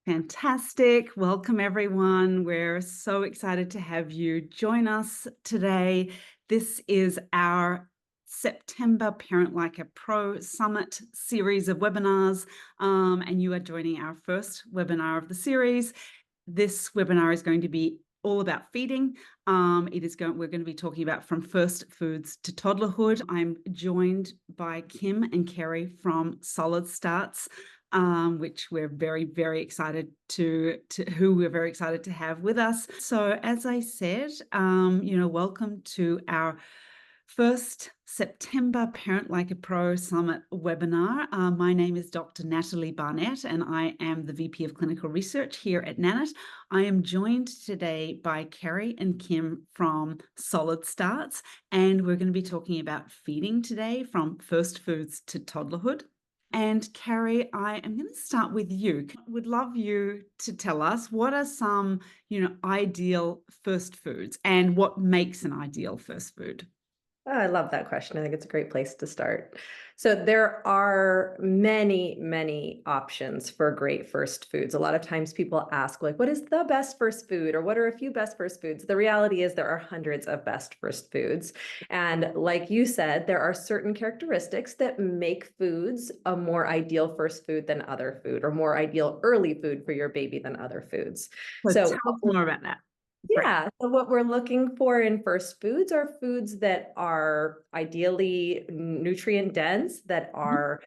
Fantastic. Welcome, everyone. We're so excited to have you join us today. This is our September Parent Like a Pro Summit series of webinars, and you are joining our first webinar of the series. This webinar is going to be all about feeding. We're going to be talking about from first foods to toddlerhood. I'm joined by Kim and Kerry from Solid Starts, which we're very, very excited who we're very excited to have with us. So as I said, welcome to our first September Parent Like a Pro Summit webinar. My name is Dr. Natalie Barnett, and I am the VP of Clinical Research here at Nanit. I am joined today by Kerry and Kim from Solid Starts, and we're going to be talking about feeding today from first foods to toddlerhood. And Kerry, I am going to start with you. Would love you to tell us what are some, ideal first foods and what makes an ideal first food? Oh, I love that question. I think it's a great place to start. So there are many, many options for great first foods. A lot of times people ask, like, what is the best first food? Or what are a few best first foods? The reality is there are hundreds of best first foods. And like you said, there are certain characteristics that make foods a more ideal first food than other food, or more ideal early food for your baby than other foods. So tell us more about that. Yeah, so what we're looking for in first foods are foods that are ideally nutrient dense, that are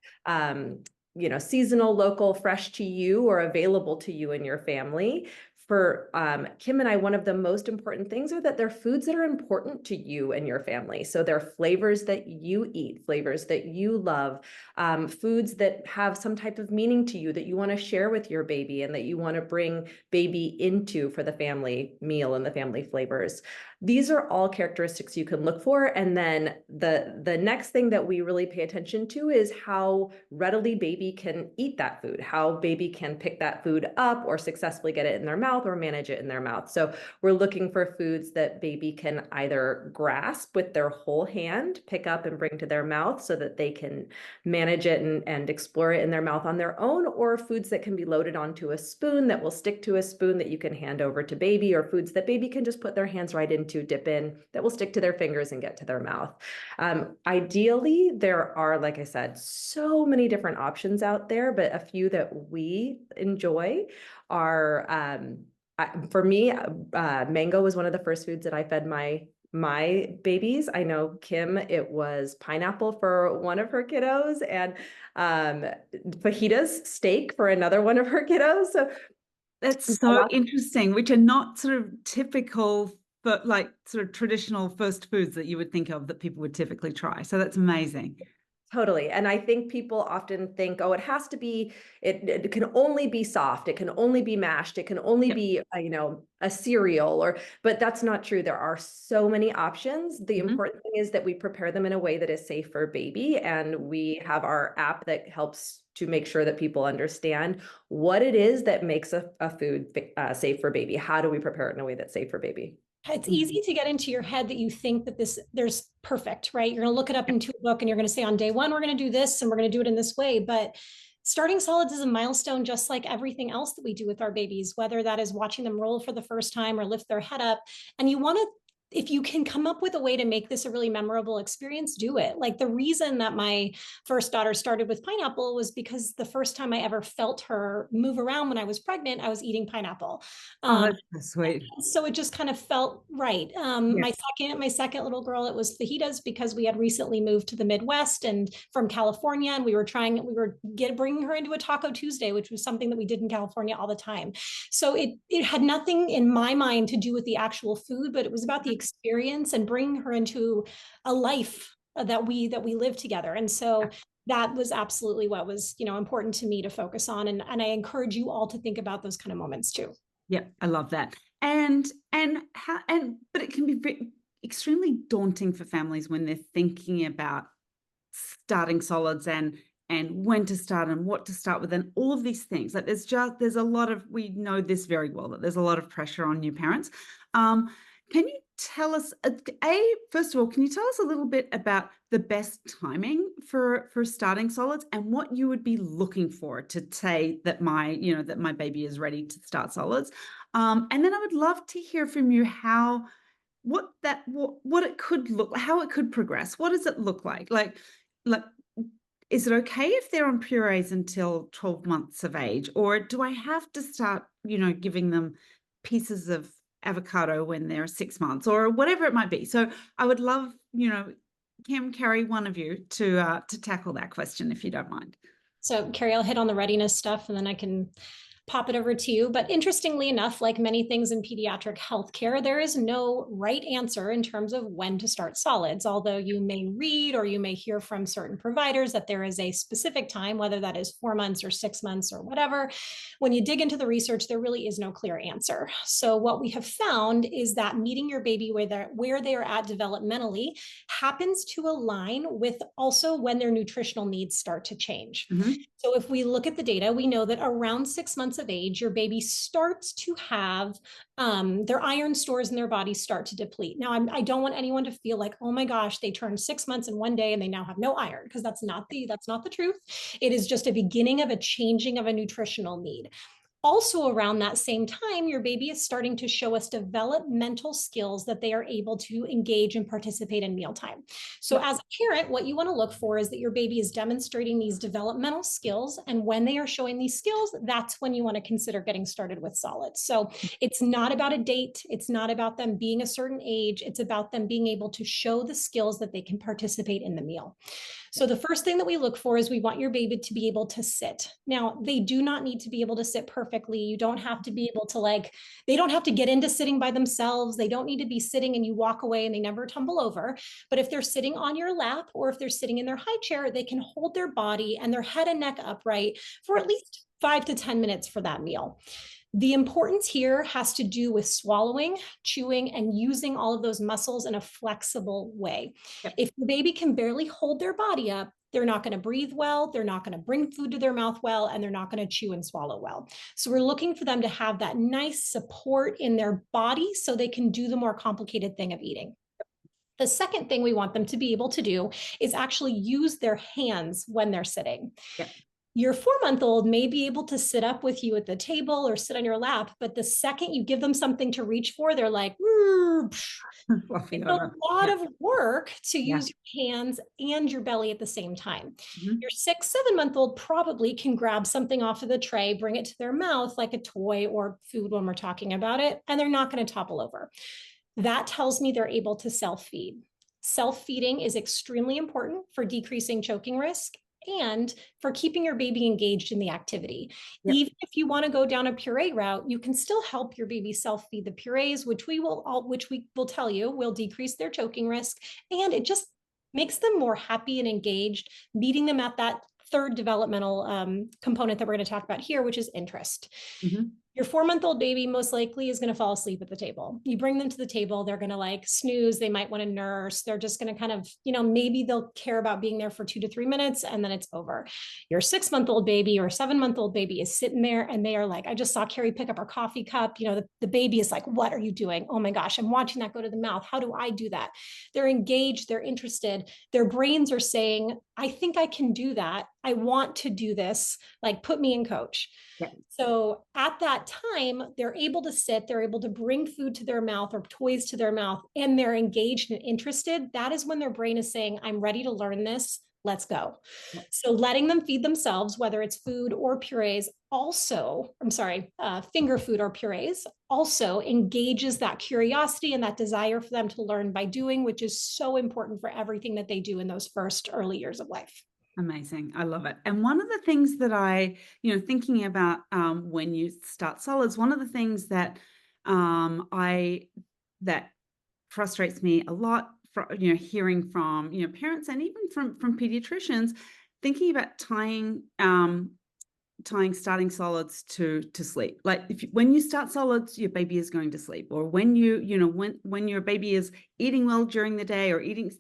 seasonal, local, fresh to you, or available to you and your family. For Kim and I, one of the most important things are that they're foods that are important to you and your family. So they're flavors that you eat, flavors that you love, foods that have some type of meaning to you that you want to share with your baby and that you want to bring baby into for the family meal and the family flavors. These are all characteristics you can look for. And then the next thing that we really pay attention to is how readily baby can eat that food, how baby can pick that food up or successfully get it in their mouth or manage it in their mouth. So we're looking for foods that baby can either grasp with their whole hand, pick up and bring to their mouth so that they can manage it and explore it in their mouth on their own, or foods that can be loaded onto a spoon that will stick to a spoon that you can hand over to baby, or foods that baby can just put their hands right into, dip in, that will stick to their fingers and get to their mouth. Ideally, there are, like I said, so many different options out there, but a few that we enjoy are, for me, mango was one of the first foods that I fed my babies. I know Kim, it was pineapple for one of her kiddos, and fajitas, steak, for another one of her kiddos. So that's so interesting, which are not sort of typical, but like sort of traditional first foods that you would think of that people would typically try. So that's amazing. Totally. And I think people often think, oh, it has to be, it can only be soft. It can only be mashed. It can only be, a cereal, but that's not true. There are so many options. The important thing is that we prepare them in a way that is safe for baby. And we have our app that helps to make sure that people understand what it is that makes a food safe for baby. How do we prepare it in a way that's safe for baby? It's easy to get into your head that you think that there's perfect, right? You're going to look it up into a book and you're going to say on day one, we're going to do this and we're going to do it in this way. But starting solids is a milestone, just like everything else that we do with our babies, whether that is watching them roll for the first time or lift their head up. And you want to, if you can come up with a way to make this a really memorable experience, do it. Like the reason that my first daughter started with pineapple was because the first time I ever felt her move around when I was pregnant, I was eating pineapple. Oh, that's so sweet. So it just kind of felt right. My second little girl, it was fajitas, because we had recently moved to the Midwest and from California, and we were bringing her into a Taco Tuesday, which was something that we did in California all the time. So it had nothing in my mind to do with the actual food, but it was about the experience and bringing her into a life that we live together. And so that was absolutely what was, important to me to focus on. And I encourage you all to think about those kind of moments too. Yeah, I love that. But it can be extremely daunting for families when they're thinking about starting solids and when to start and what to start with and all of these things. Like there's a lot of, we know this very well, that there's a lot of pressure on new parents. Can you tell us, first of all, can you tell us a little bit about the best timing for starting solids and what you would be looking for to say that that my baby is ready to start solids? And then I would love to hear from you what it could look, how it could progress. What does it look like? Like, is it okay if they're on purees until 12 months of age, or do I have to start, giving them pieces of avocado when they're 6 months or whatever it might be? So I would love, Kim, Carrie, one of you to tackle that question if you don't mind. So Carrie, I'll hit on the readiness stuff and then I can pop it over to you. But interestingly enough, like many things in pediatric healthcare, there is no right answer in terms of when to start solids. Although you may read or you may hear from certain providers that there is a specific time, whether that is 4 months or 6 months or whatever. When you dig into the research, there really is no clear answer. So what we have found is that meeting your baby where they are at developmentally happens to align with also when their nutritional needs start to change. Mm-hmm. So if we look at the data, we know that around 6 months of age, your baby starts to have their iron stores in their body start to deplete. Now, I don't want anyone to feel like, oh my gosh, they turned 6 months in one day and they now have no iron, because that's not the truth. It is just a beginning of a changing of a nutritional need. Also around that same time, your baby is starting to show us developmental skills that they are able to engage and participate in mealtime. So as a parent, what you want to look for is that your baby is demonstrating these developmental skills. And when they are showing these skills, that's when you want to consider getting started with solids. So it's not about a date. It's not about them being a certain age. It's about them being able to show the skills that they can participate in the meal. So the first thing that we look for is we want your baby to be able to sit. Now, they do not need to be able to sit perfectly. You don't have to be able to they don't have to get into sitting by themselves. They don't need to be sitting and you walk away and they never tumble over. But if they're sitting on your lap or if they're sitting in their high chair, they can hold their body and their head and neck upright for at least 5 to 10 minutes for that meal. The importance here has to do with swallowing, chewing, and using all of those muscles in a flexible way. Yep. If the baby can barely hold their body up, they're not going to breathe well, they're not going to bring food to their mouth well, and they're not going to chew and swallow well. So we're looking for them to have that nice support in their body so they can do the more complicated thing of eating. The second thing we want them to be able to do is actually use their hands when they're sitting. Yep. Your 4-month-old may be able to sit up with you at the table or sit on your lap, but the second you give them something to reach for, they're like, it's a lot of work to use your hands and your belly at the same time. Mm-hmm. Your 6-7-month-old probably can grab something off of the tray, bring it to their mouth like a toy or food when we're talking about it, and they're not going to topple over. That tells me they're able to self-feed. Self-feeding is extremely important for decreasing choking risk and for keeping your baby engaged in the activity. Yep. Even if you want to go down a puree route, you can still help your baby self-feed the purees, which we will tell you will decrease their choking risk. And it just makes them more happy and engaged, meeting them at that third developmental component that we're going to talk about here, which is interest. Mm-hmm. Your 4-month-old baby most likely is going to fall asleep at the table. You bring them to the table, they're going to snooze. They might want to nurse. They're just going to kind of, maybe they'll care about being there for 2 to 3 minutes and then it's over. Your 6-month-old baby or 7-month-old baby is sitting there and they are like, I just saw Carrie pick up our coffee cup. The baby is like, what are you doing? Oh my gosh, I'm watching that go to the mouth. How do I do that? They're engaged. They're interested. Their brains are saying, I think I can do that. I want to do this. Put me in coach. Yeah. So at that time, they're able to sit, they're able to bring food to their mouth or toys to their mouth, and they're engaged and interested. That is when their brain is saying, I'm ready to learn this. Let's go. Yeah. So letting them feed themselves, whether it's food or purees, finger food or purees, also engages that curiosity and that desire for them to learn by doing, which is so important for everything that they do in those first early years of life. Amazing. I love it. And one of the things that thinking about when you start solids, one of the things that that frustrates me a lot, hearing from, parents and even from pediatricians, thinking about tying starting solids to sleep. When you start solids, your baby is going to sleep, or when when your baby is eating well during the day or is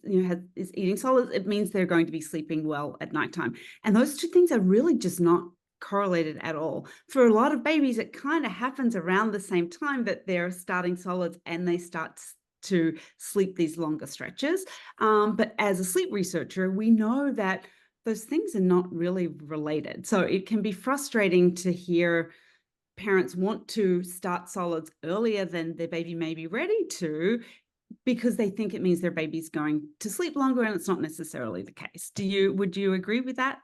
eating solids, it means they're going to be sleeping well at nighttime. And those two things are really just not correlated at all. For a lot of babies, it kind of happens around the same time that they're starting solids and they start to sleep these longer stretches. But as a sleep researcher, we know that those things are not really related. So it can be frustrating to hear parents want to start solids earlier than their baby may be ready to, because they think it means their baby's going to sleep longer, and it's not necessarily the case. Would you agree with that?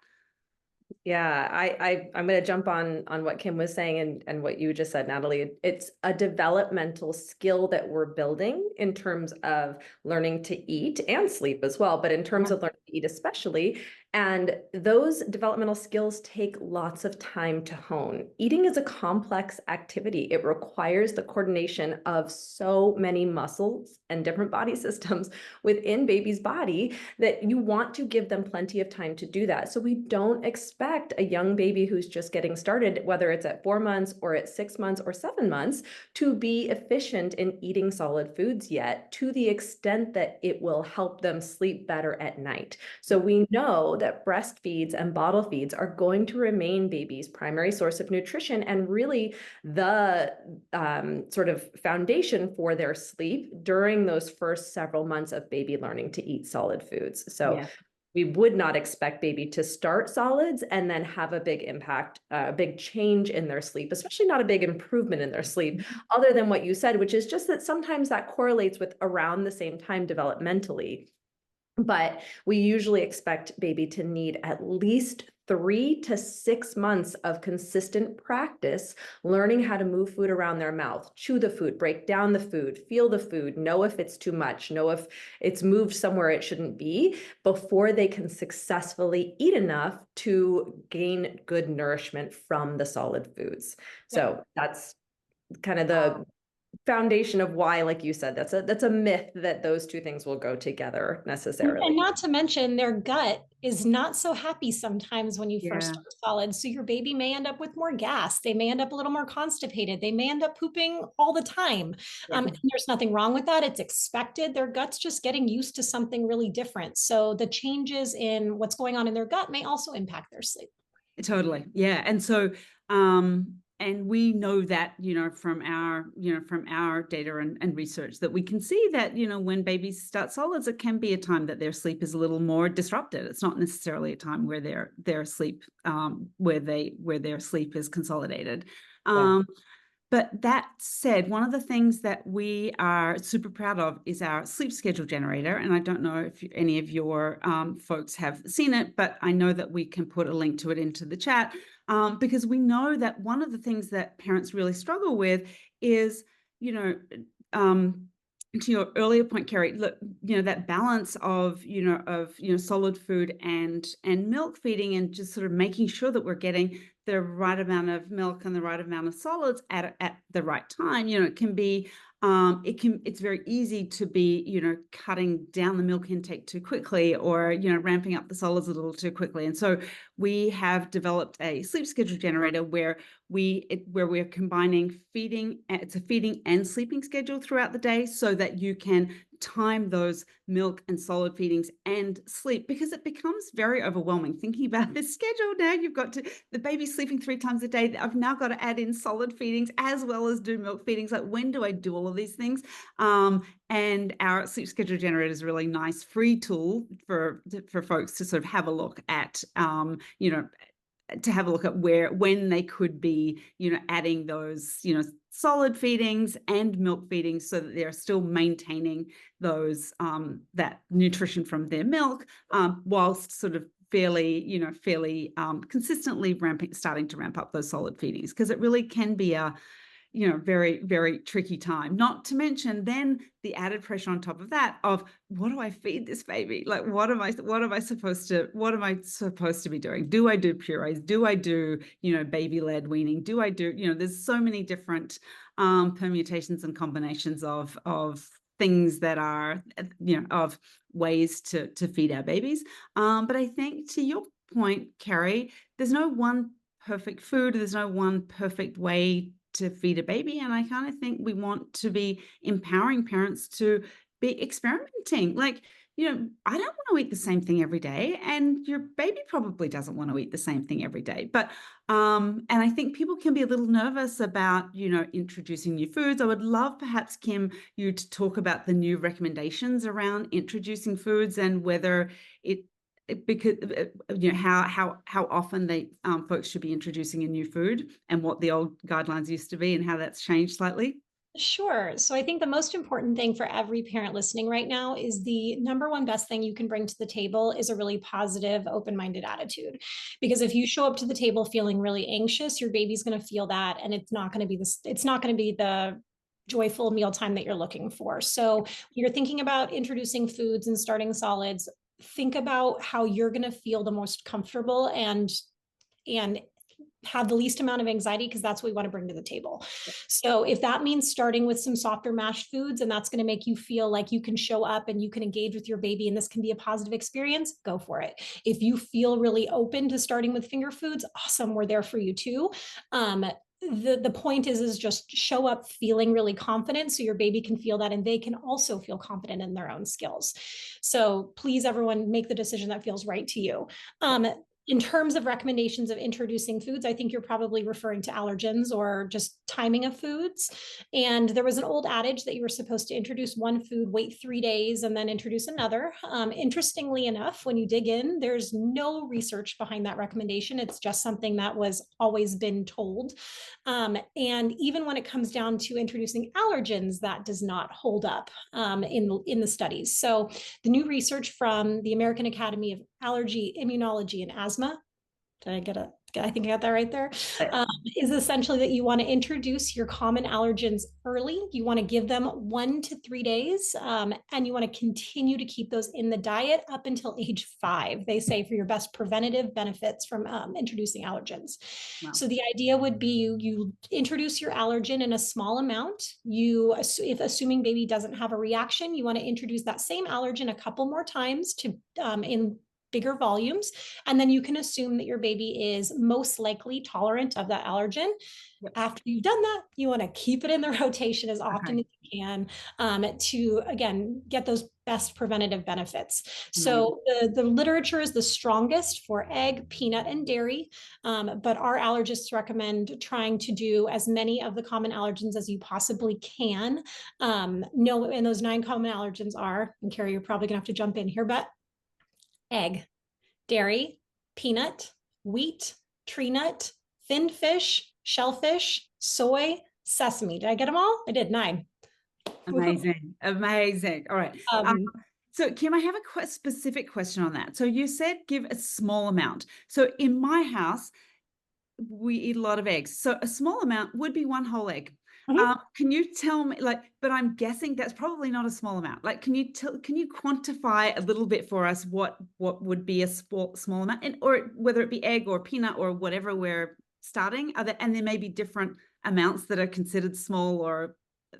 Yeah, I'm going to jump on what Kim was saying and what you just said, Natalie. It's a developmental skill that we're building in terms of learning to eat and sleep as well, but in terms of learning to eat especially. And those developmental skills take lots of time to hone. Eating is a complex activity. It requires the coordination of so many muscles and different body systems within baby's body that you want to give them plenty of time to do that. So we don't expect a young baby who's just getting started, whether it's at 4 months or at 6 months or 7 months, to be efficient in eating solid foods yet, to the extent that it will help them sleep better at night. So we know that breast feeds and bottle feeds are going to remain baby's primary source of nutrition and really the sort of foundation for their sleep during those first several months of baby learning to eat solid foods. So we would not expect baby to start solids and then have a big impact, a big change in their sleep, especially not a big improvement in their sleep, other than what you said, which is just that sometimes that correlates with around the same time developmentally. But we usually expect baby to need at least 3 to 6 months of consistent practice learning how to move food around their mouth, chew the food, break down the food, feel the food, know if it's too much, know if it's moved somewhere it shouldn't be, before they can successfully eat enough to gain good nourishment from the solid foods. So that's kind of the foundation of why, like you said, that's a myth that those two things will go together necessarily. And not to mention their gut is not so happy sometimes when you first start solids. So your baby may end up with more gas. They may end up a little more constipated. They may end up pooping all the time. And there's nothing wrong with that. It's expected. Their gut's just getting used to something really different. So the changes in what's going on in their gut may also impact their sleep. Totally. Yeah. And so, and we know that, from our data and research, that we can see that, when babies start solids, it can be a time that their sleep is a little more disrupted. It's not necessarily a time where their sleep, where their sleep is consolidated. But that said, one of the things that we are super proud of is our sleep schedule generator. And I don't know if any of your folks have seen it, but I know that we can put a link to it into the chat, because we know that one of the things that parents really struggle with is, to your earlier point, Carrie, look, that balance of solid food and milk feeding, and just sort of making sure that we're getting the right amount of milk and the right amount of solids at the right time. It can be, it's very easy to be, cutting down the milk intake too quickly, or, ramping up the solids a little too quickly. And so we have developed a sleep schedule generator where we're combining feeding. It's a feeding and sleeping schedule throughout the day, so that you can time those milk and solid feedings and sleep, because it becomes very overwhelming thinking about this schedule. Now you've got the baby sleeping 3 times a day. I've now got to add in solid feedings as well as do milk feedings. Like, when do I do all of these things? And our sleep schedule generator is a really nice free tool for folks to sort of have a look at, when they could be, adding those, solid feedings and milk feedings, so that they're still maintaining those, that nutrition from their milk, whilst sort of fairly consistently starting to ramp up those solid feedings, because it really can be a very, very tricky time. Not to mention then the added pressure on top of that of, what do I feed this baby? Like, what am I supposed to be doing? Do I do purees? Do I do, baby-led weaning? Do I do, there's so many different permutations and combinations of things that are, of ways to feed our babies. But I think, to your point, Carrie, there's no one perfect food. There's no one perfect way to feed a baby. And I kind of think we want to be empowering parents to be experimenting. Like, I don't want to eat the same thing every day, and your baby probably doesn't want to eat the same thing every day. But and I think people can be a little nervous about, introducing new foods. I would love, perhaps, Kim, you to talk about the new recommendations around introducing foods and whether because how often they folks should be introducing a new food, and what the old guidelines used to be and how that's changed slightly. Sure. So I think the most important thing for every parent listening right now is the number one best thing you can bring to the table is a really positive, open-minded attitude. Because if you show up to the table feeling really anxious, your baby's going to feel that, and it's not going to be the joyful mealtime that you're looking for. So when you're thinking about introducing foods and starting solids, think about how you're going to feel the most comfortable and have the least amount of anxiety, because that's what we want to bring to the table. So if that means starting with some softer mashed foods, and that's going to make you feel like you can show up and you can engage with your baby and this can be a positive experience, go for it. If you feel really open to starting with finger foods, awesome, we're there for you too. The point is just show up feeling really confident so your baby can feel that and they can also feel confident in their own skills. So please, everyone, make the decision that feels right to you. In terms of recommendations of introducing foods, I think you're probably referring to allergens or just timing of foods. And there was an old adage that you were supposed to introduce one food, wait 3 days, and then introduce another. Interestingly enough, when you dig in, there's no research behind that recommendation. It's just something that was always been told. And even when it comes down to introducing allergens, that does not hold up in the studies. So the new research from the American Academy of Allergy, Immunology, and Asthma, I think I got that right there, is essentially that you want to introduce your common allergens early. You want to give them 1 to 3 days, and you want to continue to keep those in the diet up until age 5, they say, for your best preventative benefits from introducing allergens. Wow. So the idea would be you introduce your allergen in a small amount. If assuming baby doesn't have a reaction, you want to introduce that same allergen a couple more times to in bigger volumes. And then you can assume that your baby is most likely tolerant of that allergen. Yep. After you've done that, you want to keep it in the rotation as often as you can to, again, get those best preventative benefits. So the literature is the strongest for egg, peanut, and dairy, but our allergists recommend trying to do as many of the common allergens as you possibly can. And those 9 common allergens are, and Carrie, you're probably gonna have to jump in here, but egg, dairy, peanut, wheat, tree nut, finned fish, shellfish, soy, sesame. Did I get them all? I did 9. Amazing. Amazing. All right. So Kim, I have a specific question on that. So you said give a small amount. So in my house, we eat a lot of eggs. So a small amount would be 1 whole egg. Can you tell me, but I'm guessing that's probably not a small amount. Can you quantify a little bit for us what would be a small amount, or whether it be egg or peanut or whatever we're starting, and there may be different amounts that are considered small or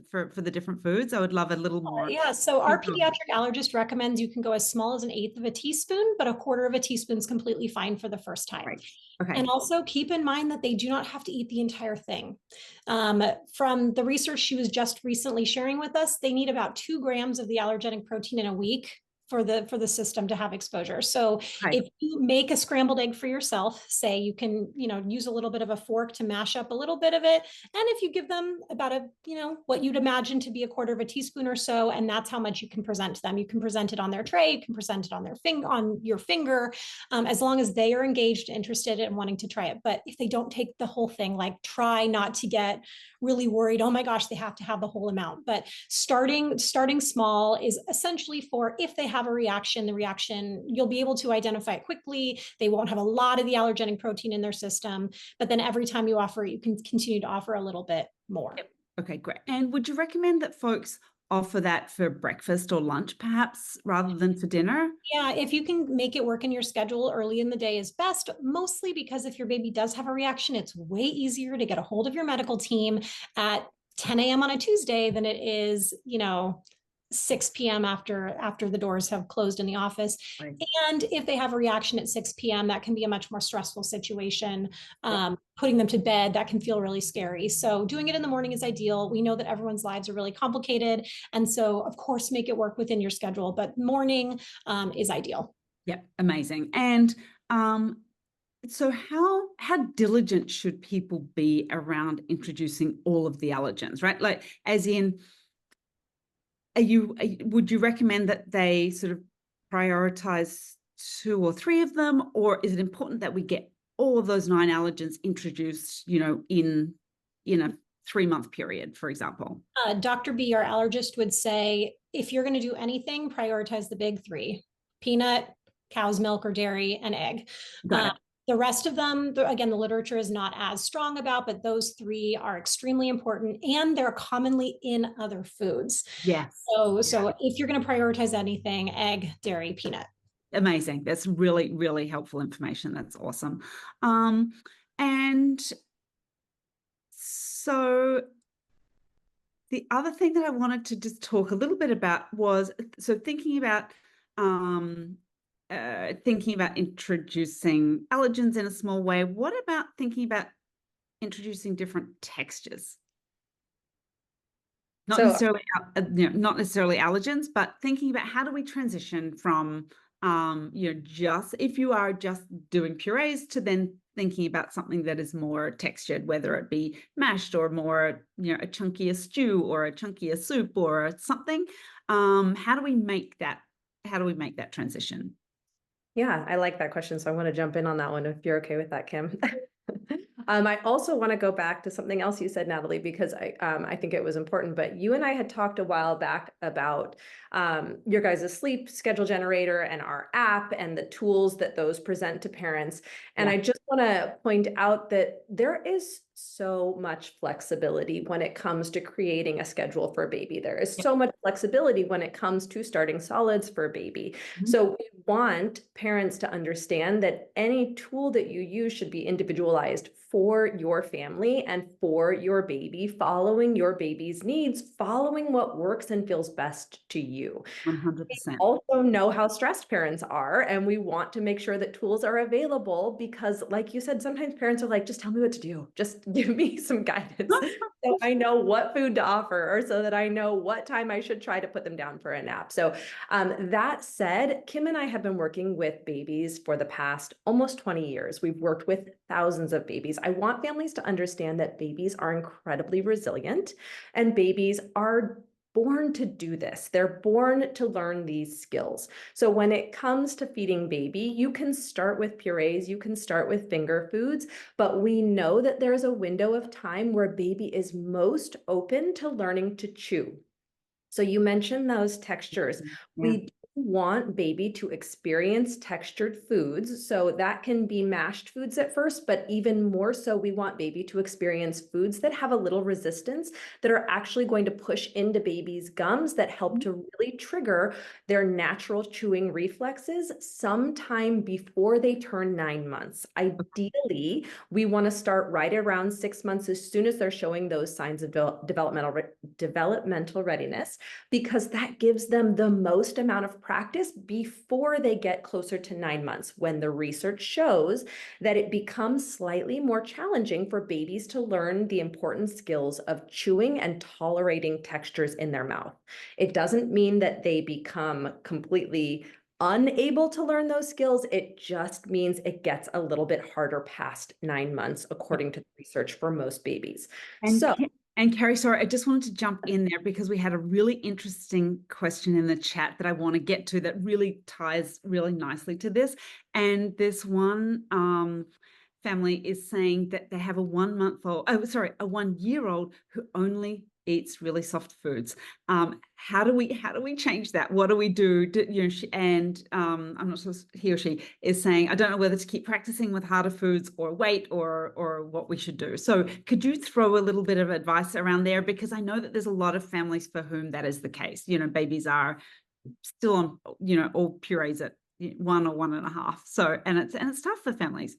for the different foods. I would love a little more. Yeah, so our pediatric allergist recommends you can go as small as 1/8 of a teaspoon, but 1/4 of a teaspoon is completely fine for the first time. Right. Okay. And also keep in mind that they do not have to eat the entire thing. From the research she was just recently sharing with us, they need about 2 grams of the allergenic protein in a week for the system to have exposure. So if you make a scrambled egg for yourself, say you can, use a little bit of a fork to mash up a little bit of it. And if you give them about what you'd imagine to be 1/4 of a teaspoon or so, and that's how much you can present to them. You can present it on their tray, you can present it on your finger, as long as they are engaged, interested, and wanting to try it. But if they don't take the whole thing, try not to get really worried, oh my gosh, they have to have the whole amount. But starting small is essentially for if they have a reaction, the reaction, you'll be able to identify it quickly. They won't have a lot of the allergenic protein in their system, but then every time you offer it, you can continue to offer a little bit more. Yep. Okay, great. And would you recommend that folks offer that for breakfast or lunch, perhaps, rather than for dinner? Yeah, if you can make it work in your schedule early in the day is best, mostly because if your baby does have a reaction, it's way easier to get a hold of your medical team at 10 a.m. on a Tuesday than it is, 6 p.m. after the doors have closed in the office. Right. And if they have a reaction at 6 p.m., that can be a much more stressful situation. Yeah. Putting them to bed, that can feel really scary. So doing it in the morning is ideal. We know that everyone's lives are really complicated. And so, of course, make it work within your schedule, but morning is ideal. Yeah, amazing. And so how diligent should people be around introducing all of the allergens, right? Like, as in, would you recommend that they sort of prioritize 2 or 3 of them, or is it important that we get all of those 9 allergens introduced, in a 3-month period, for example? Dr. B, our allergist, would say, if you're going to do anything, prioritize the big 3: peanut, cow's milk or dairy, and egg. Got it. The rest of them, again, the literature is not as strong about, but those 3 are extremely important, and they're commonly in other foods. Yes. So if you're going to prioritize anything, egg, dairy, peanut. Amazing. That's really, really helpful information. That's awesome. And so the other thing that I wanted to just talk a little bit about was, so thinking about introducing allergens in a small way. What about thinking about introducing different textures? Not So necessarily, not necessarily allergens, but thinking about how do we transition from, just if you are just doing purees to then thinking about something that is more textured, whether it be mashed or more, a chunkier stew or a chunkier soup or something. How do we make that? How do we make that transition? yeah, I like that question. So I want to jump in on that one if you're okay with that, Kim. I also want to go back to something else you said, Natalie, because I think it was important. But you and I had talked a while back about your guys' sleep schedule generator and our app and the tools that those present to parents. And Yeah. I just want to point out that there is so much flexibility when it comes to creating a schedule for a baby. There is so much flexibility when it comes to starting solids for a baby. Mhm. So we want parents to understand that any tool that you use should be individualized for your family and for your baby, following your baby's needs, following what works and feels best to you. 100%. Also know how stressed parents are, and we want to make sure that tools are available because, like you said, sometimes parents are like, just tell me what to do, just give me some guidance so I know what food to offer, or so that I know what time I should try to put them down for a nap. So that said, Kim and I have been working with babies for the past almost 20 years. We've worked with thousands of babies. I want families to understand that babies are incredibly resilient, and babies are born to do this. They're born to learn these skills. So when it comes to feeding baby, you can start with purees, you can start with finger foods, but we know that there's a window of time where baby is most open to learning to chew. So you mentioned those textures. Yeah. We want baby to experience textured foods. So that can be mashed foods at first, but even more so, we want baby to experience foods that have a little resistance, that are actually going to push into baby's gums, that help to really trigger their natural chewing reflexes sometime before they turn 9 months. Ideally, we want to start right around 6 months, as soon as they're showing those signs of developmental readiness, because that gives them the most amount of practice before they get closer to 9 months, when the research shows that it becomes slightly more challenging for babies to learn the important skills of chewing and tolerating textures in their mouth. It doesn't mean that they become completely unable to learn those skills. It just means it gets a little bit harder past 9 months, according to the research, for most babies. And Carrie, sorry, I just wanted to jump in there because we had a really interesting question in the chat that I want to get to that really ties really nicely to this. And this one family is saying that they have a 1-year-old who only eats really soft foods. How do we change that? What do we do? I'm not sure, he or she is saying, I don't know whether to keep practicing with harder foods or wait, or what we should do. So could you throw a little bit of advice around there? Because I know that there's a lot of families for whom that is the case. Babies are still on, all purees at 1 or 1.5. So, and it's tough for families.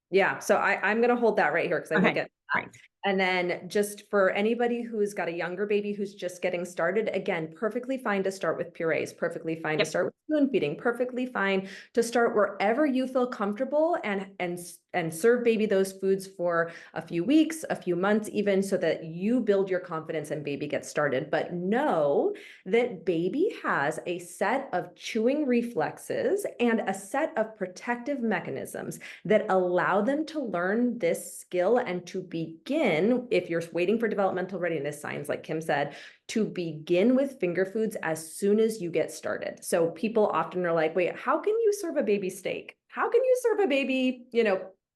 Yeah, so I'm going to hold that right here because I will get that. Right. And then just for anybody who's got a younger baby who's just getting started, again, perfectly fine to start with purees, perfectly fine to start with spoon feeding, perfectly fine to start wherever you feel comfortable and serve baby those foods for a few weeks, a few months, even, so that you build your confidence and baby gets started. But know that baby has a set of chewing reflexes and a set of protective mechanisms that allow them to learn this skill and to begin, if you're waiting for developmental readiness signs, like Kim said, to begin with finger foods as soon as you get started. So people often are like, wait, how can you serve a baby steak? How can you serve a baby,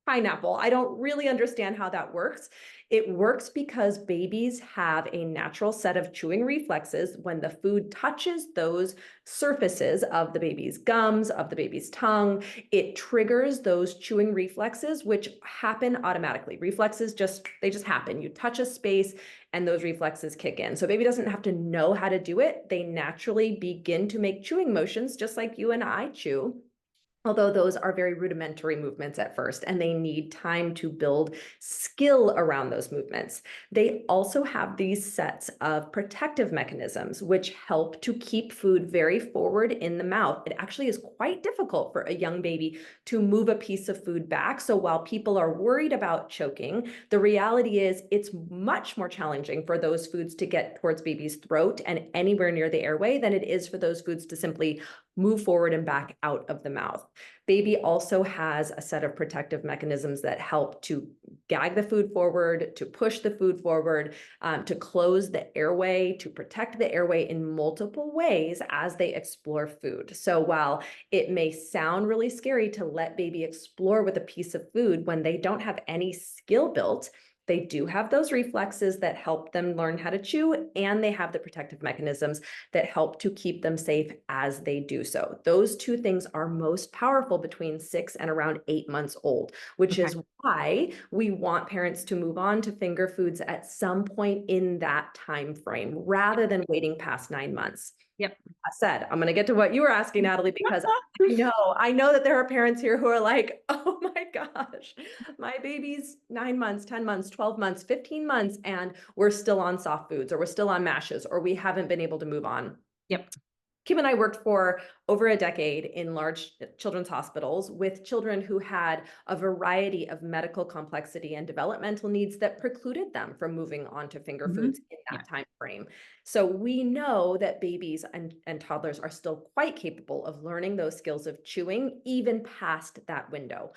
pineapple? I don't really understand how that works. It works because babies have a natural set of chewing reflexes. When the food touches those surfaces of the baby's gums, of the baby's tongue, it triggers those chewing reflexes, which happen automatically. Reflexes they just happen. You touch a space and those reflexes kick in. So baby doesn't have to know how to do it. They naturally begin to make chewing motions, just like you and I chew. Although those are very rudimentary movements at first, and they need time to build skill around those movements. They also have these sets of protective mechanisms, which help to keep food very forward in the mouth. It actually is quite difficult for a young baby to move a piece of food back. So while people are worried about choking, the reality is it's much more challenging for those foods to get towards baby's throat and anywhere near the airway than it is for those foods to simply move forward and back out of the mouth. Baby also has a set of protective mechanisms that help to gag the food forward, to push the food forward, to close the airway, to protect the airway in multiple ways as they explore food. So while it may sound really scary to let baby explore with a piece of food when they don't have any skill built, they do have those reflexes that help them learn how to chew, and they have the protective mechanisms that help to keep them safe as they do so. Those two things are most powerful between 6 and around 8 months old, which is why we want parents to move on to finger foods at some point in that time frame, rather than waiting past 9 months. Yep. I said, I'm going to get to what you were asking, Natalie, because I know that there are parents here who are like, oh my gosh, my baby's 9 months, 10 months, 12 months, 15 months, and we're still on soft foods, or we're still on mashes, or we haven't been able to move on. Yep. Kim and I worked for over a decade in large children's hospitals with children who had a variety of medical complexity and developmental needs that precluded them from moving on to finger foods in that time frame. So we know that babies and toddlers are still quite capable of learning those skills of chewing even past that window.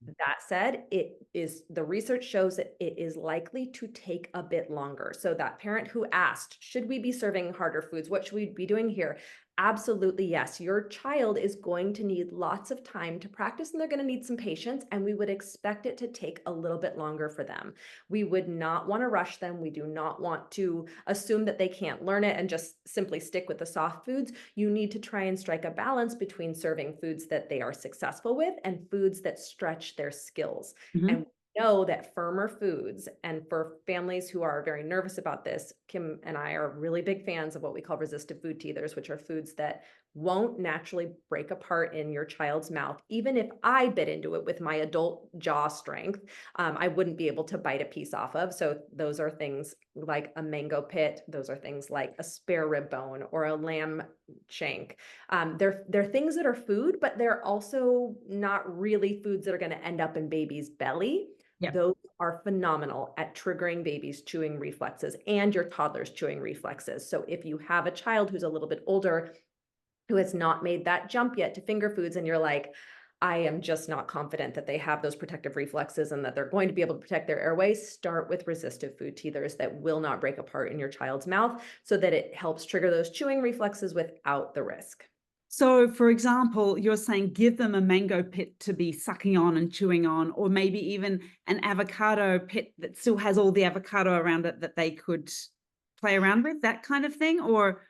That said, the research shows that it is likely to take a bit longer. So that parent who asked, should we be serving harder foods? What should we be doing here? Absolutely, yes. Your child is going to need lots of time to practice, and they're going to need some patience, and we would expect it to take a little bit longer for them. We would not want to rush them. We do not want to assume that they can't learn it and just simply stick with the soft foods. You need to try and strike a balance between serving foods that they are successful with and foods that stretch their skills. And know that firmer foods, and for families who are very nervous about this, Kim and I are really big fans of what we call resistive food teethers, which are foods that won't naturally break apart in your child's mouth. Even if I bit into it with my adult jaw strength, I wouldn't be able to bite a piece off of. So those are things like a mango pit. Those are things like a spare rib bone or a lamb shank. They're things that are food, but they're also not really foods that are going to end up in baby's belly. Yep. Those are phenomenal at triggering baby's chewing reflexes and your toddler's chewing reflexes. So if you have a child who's a little bit older, who has not made that jump yet to finger foods, and you're like, I am just not confident that they have those protective reflexes and that they're going to be able to protect their airways, start with resistive food teethers that will not break apart in your child's mouth, so that it helps trigger those chewing reflexes without the risk. So, for example, you're saying give them a mango pit to be sucking on and chewing on, or maybe even an avocado pit that still has all the avocado around it that they could play around with, that kind of thing? Or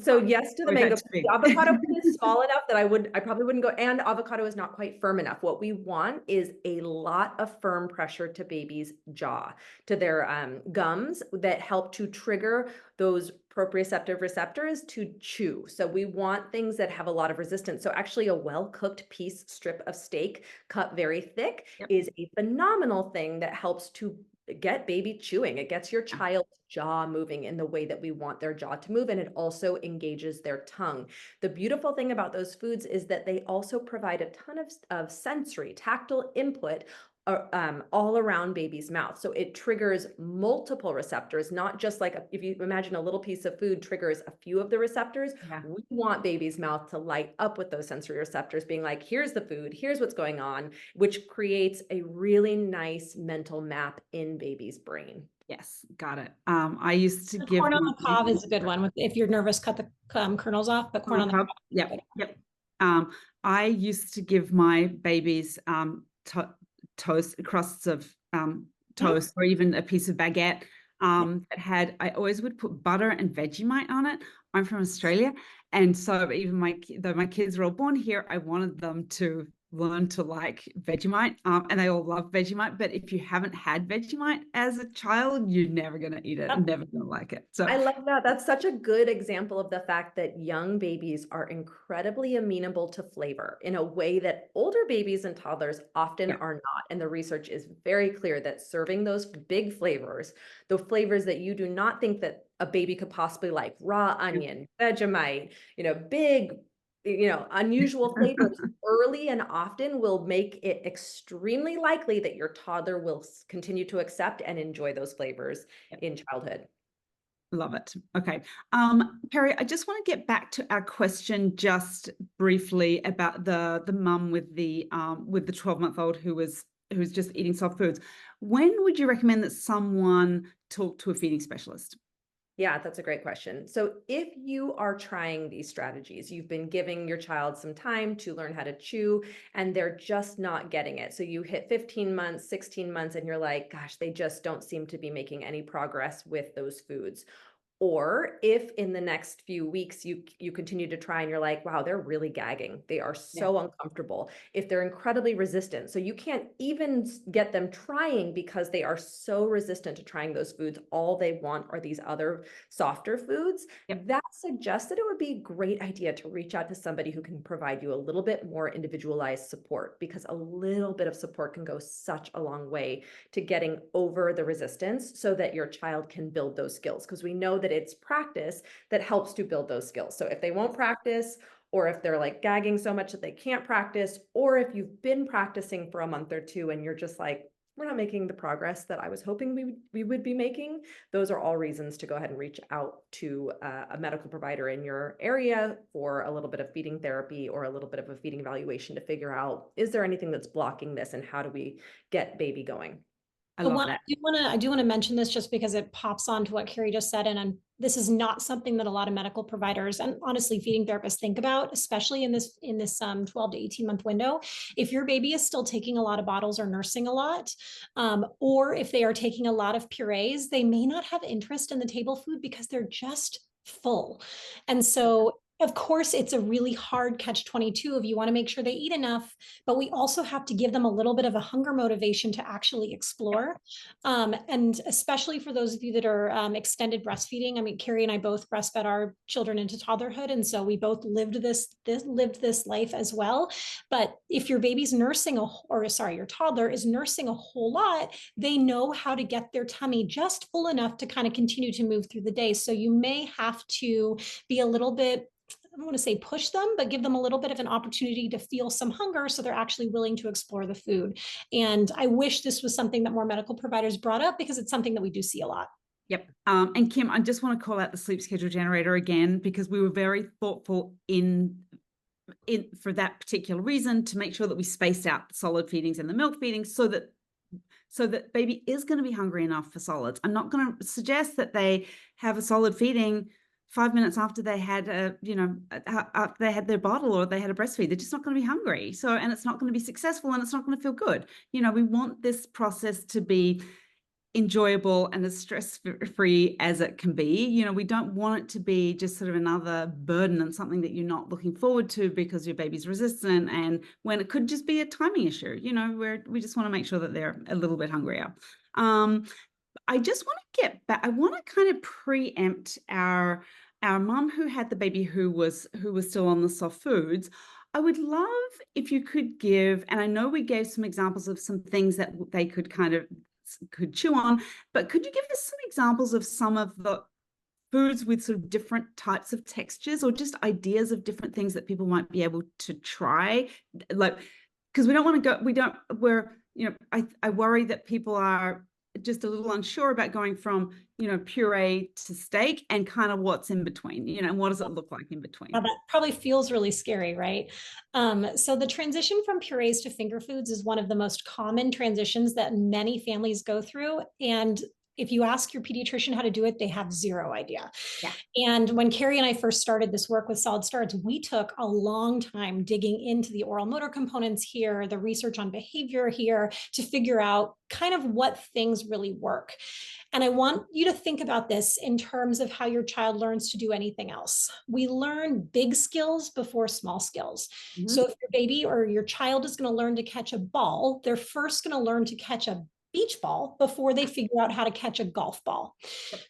so yes to the mango. The avocado is small enough that I probably wouldn't go, and avocado is not quite firm enough. What we want is a lot of firm pressure to baby's jaw, to their gums, that help to trigger those proprioceptive receptors to chew. So we want things that have a lot of resistance. So actually a well-cooked strip of steak cut very thick is a phenomenal thing that helps to get baby chewing. It gets your child's jaw moving in the way that we want their jaw to move, and it also engages their tongue. The beautiful thing about those foods is that they also provide a ton of sensory, tactile input all around baby's mouth. So it triggers multiple receptors, not just like if you imagine a little piece of food triggers a few of the receptors. Yeah. We want baby's mouth to light up with those sensory receptors, being like, here's the food, here's what's going on, which creates a really nice mental map in baby's brain. Yes, got it. I used to give corn on the cob is a good one. If you're nervous, cut the kernels off, but corn on the cob. Yep, yep. I used to give my babies toast crusts of toast, or even a piece of baguette that had, I always would put butter and Vegemite on it. I'm from Australia, and so even though my kids were all born here, I wanted them to learn to like Vegemite, and they all love Vegemite. But if you haven't had Vegemite as a child, you're never going to eat it, never going to like it. So I love that. That's such a good example of the fact that young babies are incredibly amenable to flavor in a way that older babies and toddlers often are not. And the research is very clear that serving those big flavors, the flavors that you do not think that a baby could possibly like, raw onion, Vegemite, big, unusual flavors early and often will make it extremely likely that your toddler will continue to accept and enjoy those flavors in childhood. Love it. Okay. Perry, I just want to get back to our question just briefly about the mum with the 12-month-old who's just eating soft foods. When would you recommend that someone talk to a feeding specialist? Yeah, that's a great question. So if you are trying these strategies, you've been giving your child some time to learn how to chew and they're just not getting it. So you hit 15 months, 16 months, and you're like, gosh, they just don't seem to be making any progress with those foods. Or if in the next few weeks you continue to try and you're like, wow, they're really gagging. They are so uncomfortable. If they're incredibly resistant, so you can't even get them trying because they are so resistant to trying those foods. All they want are these other softer foods. That suggests that it would be a great idea to reach out to somebody who can provide you a little bit more individualized support, because a little bit of support can go such a long way to getting over the resistance so that your child can build those skills. Because we know that it's practice that helps to build those skills. So if they won't practice, or if they're like gagging so much that they can't practice, or if you've been practicing for a month or two and you're just like, we're not making the progress that I was hoping we would be making, those are all reasons to go ahead and reach out to a medical provider in your area for a little bit of feeding therapy or a little bit of a feeding evaluation to figure out, is there anything that's blocking this and how do we get baby going? I do want to mention this just because it pops on to what Carrie just said, and this is not something that a lot of medical providers and honestly feeding therapists think about, especially in this 12 to 18 month window. If your baby is still taking a lot of bottles or nursing a lot, or if they are taking a lot of purees, they may not have interest in the table food because they're just full. And so of course, it's a really hard catch-22 if you want to make sure they eat enough, but we also have to give them a little bit of a hunger motivation to actually explore. And especially for those of you that are extended breastfeeding. I mean, Carrie and I both breastfed our children into toddlerhood, and so we both lived this life as well. But if your baby's nursing your toddler is nursing a whole lot, they know how to get their tummy just full enough to kind of continue to move through the day. So you may have to be a little bit, I don't want to say push them, but give them a little bit of an opportunity to feel some hunger so they're actually willing to explore the food. And I wish this was something that more medical providers brought up because it's something that we do see a lot. Yep. And Kim, I just want to call out the sleep schedule generator again, because we were very thoughtful in for that particular reason, to make sure that we spaced out the solid feedings and the milk feedings so that baby is going to be hungry enough for solids. I'm not going to suggest that they have a solid feeding 5 minutes after they had after they had their bottle or they had a breastfeed. They're just not going to be hungry. So, and it's not going to be successful and it's not going to feel good. We want this process to be enjoyable and as stress-free as it can be. We don't want it to be just sort of another burden and something that you're not looking forward to because your baby's resistant, and when it could just be a timing issue, where we just want to make sure that they're a little bit hungrier. I just want to get back. I want to kind of preempt our mum who had the baby who was still on the soft foods. I would love if you could give, and I know we gave some examples of some things that they could kind of could chew on. But could you give us some examples of some of the foods with sort of different types of textures, or just ideas of different things that people might be able to try? Like, because we don't want to go, I worry that people are just a little unsure about going from, puree to steak and kind of what's in between, and what does it look like in between? Now that probably feels really scary, right? So the transition from purees to finger foods is one of the most common transitions that many families go through. And if you ask your pediatrician how to do it, they have zero idea. Yeah. And when Carrie and I first started this work with solid starts, we took a long time digging into the oral motor components here, the research on behavior here, to figure out kind of what things really work. And I want you to think about this in terms of how your child learns to do anything else. We learn big skills before small skills. Mhm. So if your baby or your child is going to learn to catch a ball, they're first going to learn to catch a beach ball before they figure out how to catch a golf ball.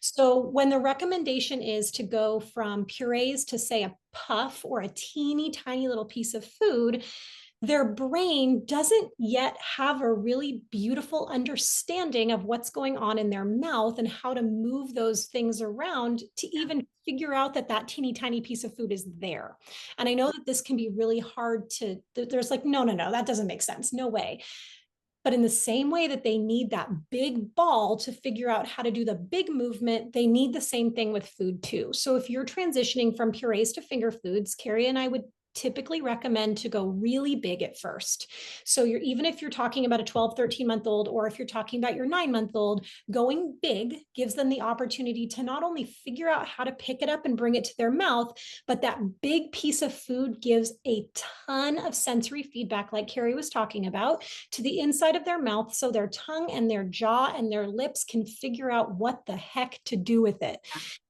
So when the recommendation is to go from purees to, say, a puff or a teeny tiny little piece of food, their brain doesn't yet have a really beautiful understanding of what's going on in their mouth and how to move those things around to even figure out that that teeny tiny piece of food is there. And I know that this can be really hard to, there's like, no, that doesn't make sense. No way. But in the same way that they need that big ball to figure out how to do the big movement, they need the same thing with food too. So if you're transitioning from purees to finger foods, Carrie and I would typically recommend to go really big at first. So even if you're talking about a 12, 13-month-old, or if you're talking about your 9-month-old, going big gives them the opportunity to not only figure out how to pick it up and bring it to their mouth, but that big piece of food gives a ton of sensory feedback, like Carrie was talking about, to the inside of their mouth, so their tongue and their jaw and their lips can figure out what the heck to do with it.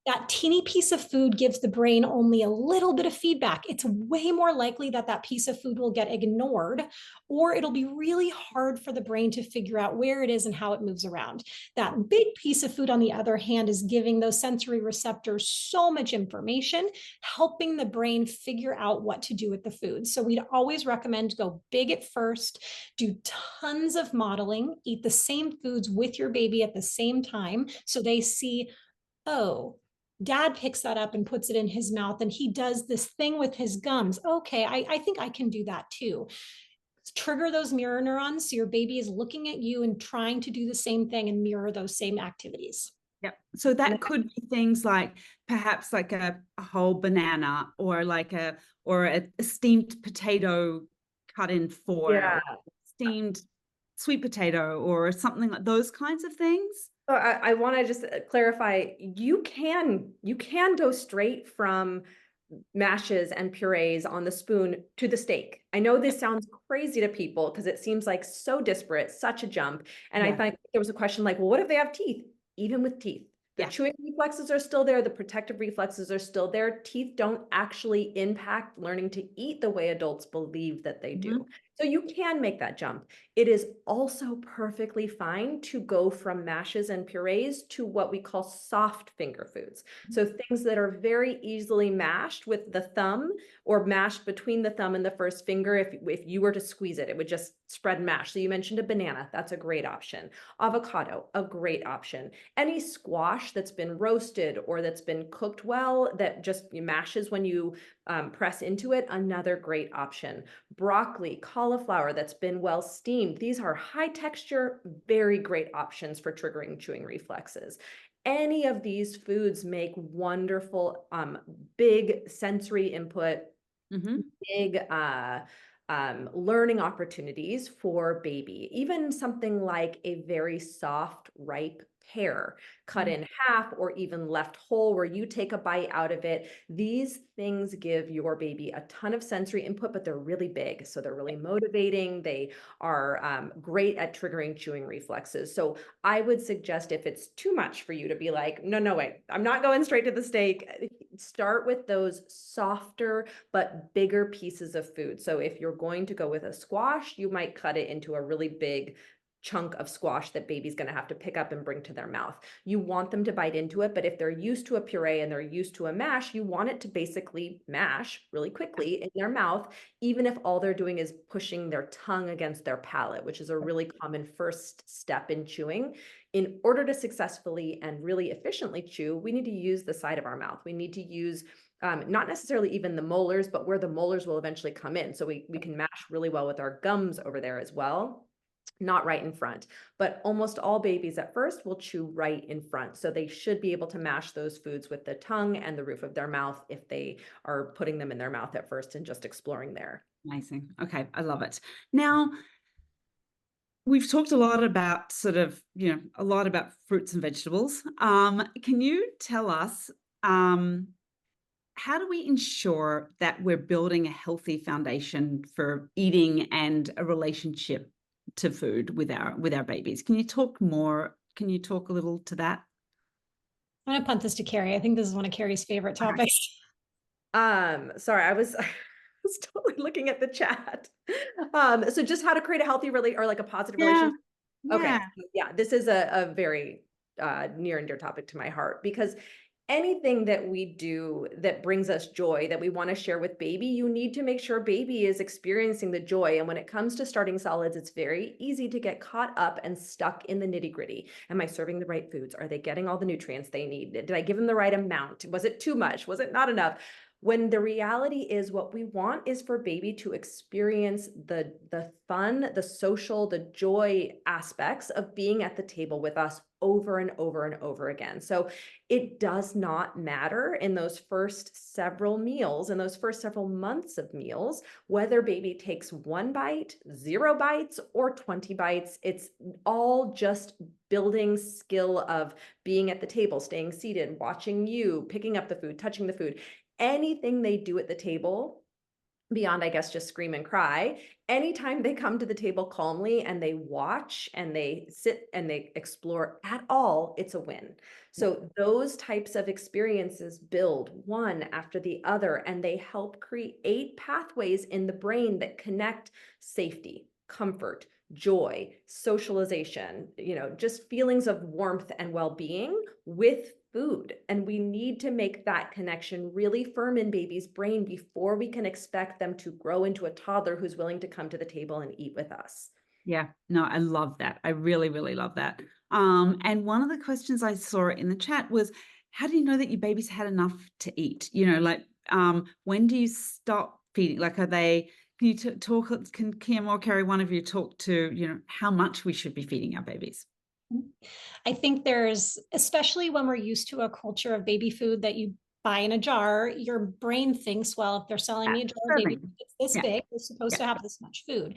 That teeny piece of food gives the brain only a little bit of feedback. It's way more likely that that piece of food will get ignored, or it'll be really hard for the brain to figure out where it is and how it moves around. That big piece of food, on the other hand, is giving those sensory receptors so much information, helping the brain figure out what to do with the food. So we'd always recommend to go big at first, do tons of modeling, eat the same foods with your baby at the same time, so they see, oh, dad picks that up and puts it in his mouth and he does this thing with his gums. Okay, I think I can do that too. Trigger those mirror neurons so your baby is looking at you and trying to do the same thing and mirror those same activities. Yep. So that could be things like perhaps like a whole banana, or like a steamed potato cut in four, Yeah. or steamed sweet potato, or something like those kinds of things. So I want to just clarify, you can go straight from mashes and purees on the spoon to the steak. I know this sounds crazy to people because it seems like so disparate, such a jump. And I think there was a question like, well, what if they have teeth? Even with teeth, the chewing reflexes are still there. The protective reflexes are still there. Teeth don't actually impact learning to eat the way adults believe that they do. So you can make that jump. It is also perfectly fine to go from mashes and purees to what we call soft finger foods. So things that are very easily mashed with the thumb, or mashed between the thumb and the first finger. If you were to squeeze it, it would just spread and mash. So you mentioned a banana, that's a great option. Avocado, a great option. Any squash that's been roasted or that's been cooked well, that just mashes when you press into it, another great option. Broccoli, cauliflower that's been well steamed. These are high texture, very great options for triggering chewing reflexes. Any of these foods make wonderful, big sensory input, big learning opportunities for baby. Even something like a very soft, ripe pear cut in half or even left whole, where you take a bite out of it. These things give your baby a ton of sensory input, but they're really big. So they're really motivating. They are great at triggering chewing reflexes. So I would suggest, if it's too much for you to be like, no, wait, I'm not going straight to the steak, start with those softer but bigger pieces of food. So if you're going to go with a squash, you might cut it into a really big chunk of squash that baby's going to have to pick up and bring to their mouth. You want them to bite into it, but if they're used to a puree and they're used to a mash, you want it to basically mash really quickly in their mouth, even if all they're doing is pushing their tongue against their palate, which is a really common first step in chewing. In order to successfully and really efficiently chew, we need to use the side of our mouth. We need to use not necessarily even the molars, but where the molars will eventually come in. So we can mash really well with our gums over there as well. Not right in front, but almost all babies at first will chew right in front. So they should be able to mash those foods with the tongue and the roof of their mouth if they are putting them in their mouth at first and just exploring there. Amazing. Okay, I love it. Now, we've talked a lot about a lot about fruits and vegetables. Can you tell us, how do we ensure that we're building a healthy foundation for eating and a relationship to food with our babies? Can you talk a little to that? I'm going to punt this to Carrie. I think this is one of Carrie's favorite topics. Sorry, I was totally looking at the chat. So just how to create a healthy or like a positive relationship. Okay. Yeah, this is a very near and dear topic to my heart, because anything that we do that brings us joy that we want to share with baby, you need to make sure baby is experiencing the joy. And when it comes to starting solids, it's very easy to get caught up and stuck in the nitty-gritty. Am I serving the right foods? Are they getting all the nutrients they need? Did I give them the right amount? Was it too much? Was it not enough? When the reality is, what we want is for baby to experience the fun, the social, the joy aspects of being at the table with us over and over and over again. So it does not matter in those first several meals, in those first several months of meals, whether baby takes 1 bite, 0 bites, or 20 bites. It's all just building skill of being at the table, staying seated, watching you, picking up the food, touching the food. Anything they do at the table, beyond, I guess, just scream and cry, anytime they come to the table calmly and they watch and they sit and they explore at all, it's a win. So those types of experiences build one after the other, and they help create pathways in the brain that connect safety, comfort, joy, socialization, just feelings of warmth and well-being with food. And we need to make that connection really firm in baby's brain before we can expect them to grow into a toddler who's willing to come to the table and eat with us. Yeah, no, I love that. I really, really love that. And one of the questions I saw in the chat was, how do you know that your baby's had enough to eat? When do you stop feeding? Like, can you talk, can Kim or Carrie, one of you talk to, how much we should be feeding our babies? I think there's, especially when we're used to a culture of baby food that you buy in a jar, your brain thinks, well, if they're selling me a jar of baby food, it's this big, they're supposed to have this much food.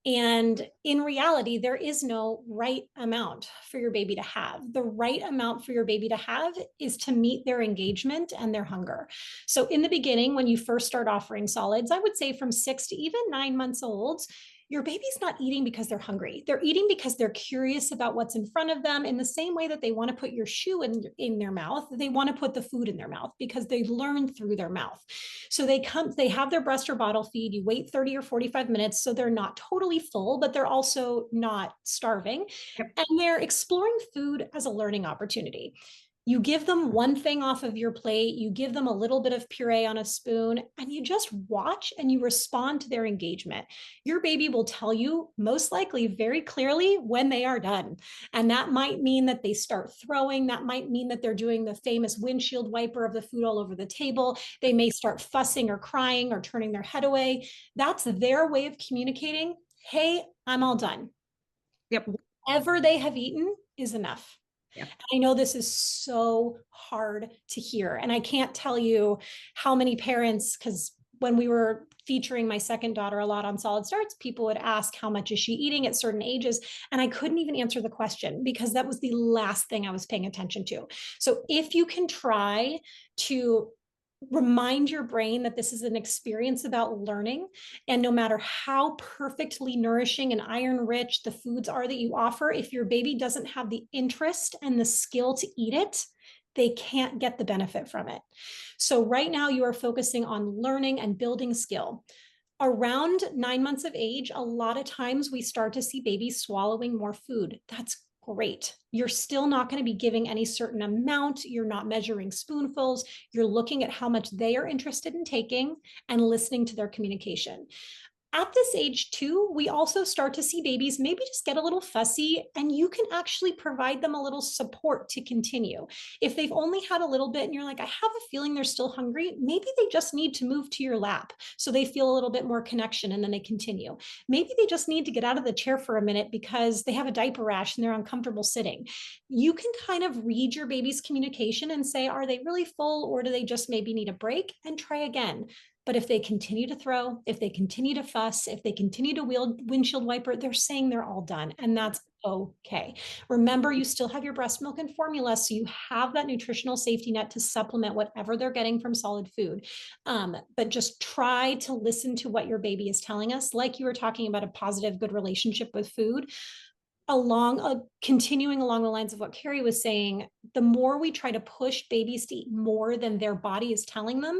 And in reality, there is no right amount for your baby to have. The right amount for your baby to have is to meet their engagement and their hunger. So in the beginning, when you first start offering solids, I would say from 6 to even 9 months old, your baby's not eating because they're hungry. They're eating because they're curious about what's in front of them, in the same way that they want to put your shoe in their mouth. They want to put the food in their mouth because they learn through their mouth. So they have their breast or bottle feed. You wait 30 or 45 minutes. So they're not totally full, but they're also not starving. Yep. And they're exploring food as a learning opportunity. You give them one thing off of your plate, you give them a little bit of puree on a spoon, and you just watch and you respond to their engagement. Your baby will tell you, most likely very clearly, when they are done. And that might mean that they start throwing. That might mean that they're doing the famous windshield wiper of the food all over the table. They may start fussing or crying or turning their head away. That's their way of communicating, hey, I'm all done. Yep. Whatever they have eaten is enough. Yeah. I know this is so hard to hear. And I can't tell you how many parents, because when we were featuring my second daughter a lot on Solid Starts, people would ask, how much is she eating at certain ages? And I couldn't even answer the question because that was the last thing I was paying attention to. So if you can try to remind your brain that this is an experience about learning, and no matter how perfectly nourishing and iron rich the foods are that you offer, if your baby doesn't have the interest and the skill to eat it, they can't get the benefit from it. So right now you are focusing on learning and building skill. Around 9 months of age, a lot of times we start to see babies swallowing more food. That's great. You're still not going to be giving any certain amount. You're not measuring spoonfuls. You're looking at how much they are interested in taking and listening to their communication. At this age too, we also start to see babies maybe just get a little fussy, and you can actually provide them a little support to continue. If they've only had a little bit and you're like, I have a feeling they're still hungry, maybe they just need to move to your lap so they feel a little bit more connection and then they continue. Maybe they just need to get out of the chair for a minute because they have a diaper rash and they're uncomfortable sitting. You can kind of read your baby's communication and say, are they really full, or do they just maybe need a break, and try again. But if they continue to throw, if they continue to fuss, if they continue to wield windshield wiper, they're saying they're all done. And that's okay. Remember, you still have your breast milk and formula, so you have that nutritional safety net to supplement whatever they're getting from solid food. But just try to listen to what your baby is telling us. Like you were talking about a positive, good relationship with food. Continuing along the lines of what Carrie was saying, the more we try to push babies to eat more than their body is telling them,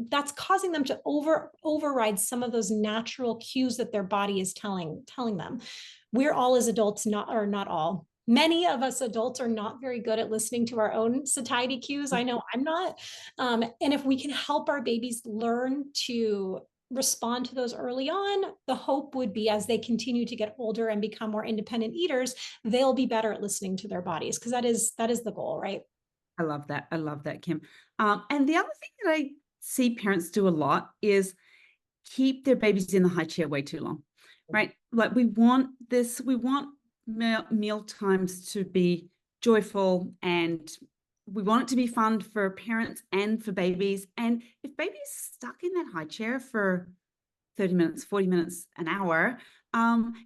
that's causing them to override some of those natural cues that their body is telling them. We're all, as adults, not all. Many of us adults are not very good at listening to our own satiety cues. I know I'm not. And if we can help our babies learn to respond to those early on, the hope would be as they continue to get older and become more independent eaters, they'll be better at listening to their bodies, because that is the goal, right? I love that. I love that, Kim. And the other thing that I see parents do a lot is keep their babies in the high chair way too long, right? Like we want meal times to be joyful, and we want it to be fun for parents and for babies. And if baby's stuck in that high chair for 30 minutes, 40 minutes, an hour,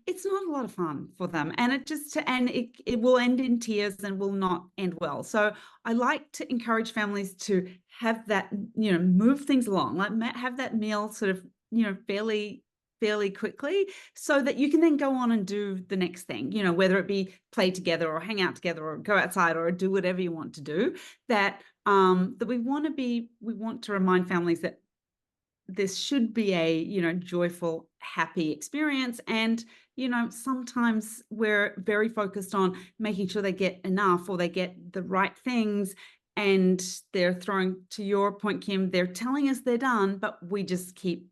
it's not a lot of fun for them. And it will end in tears and will not end well. So I like to encourage families to have that, move things along, like have that meal sort of, fairly quickly, so that you can then go on and do the next thing, whether it be play together or hang out together or go outside or do whatever you want to do. That we want to remind families that this should be a, joyful, happy experience. And, sometimes we're very focused on making sure they get enough or they get the right things. And they're throwing, to your point, Kim, they're telling us they're done, but we just keep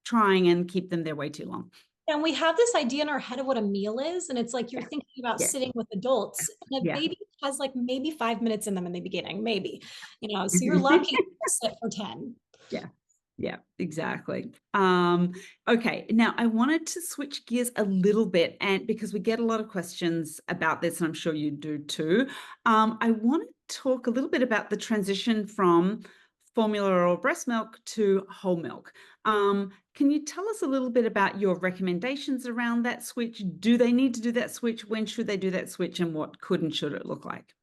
trying and keep them there way too long. And we have this idea in our head of what a meal is. And it's like you're thinking about sitting with adults. And a baby has like maybe 5 minutes in them in the beginning, maybe, so you're lucky to sit for 10. Yeah, exactly. Okay, now I wanted to switch gears a little bit, and because we get a lot of questions about this, and I'm sure you do too. I want to talk a little bit about the transition from formula or breast milk to whole milk. Can you tell us a little bit about your recommendations around that switch? Do they need to do that switch? When should they do that switch? And what could and should it look like?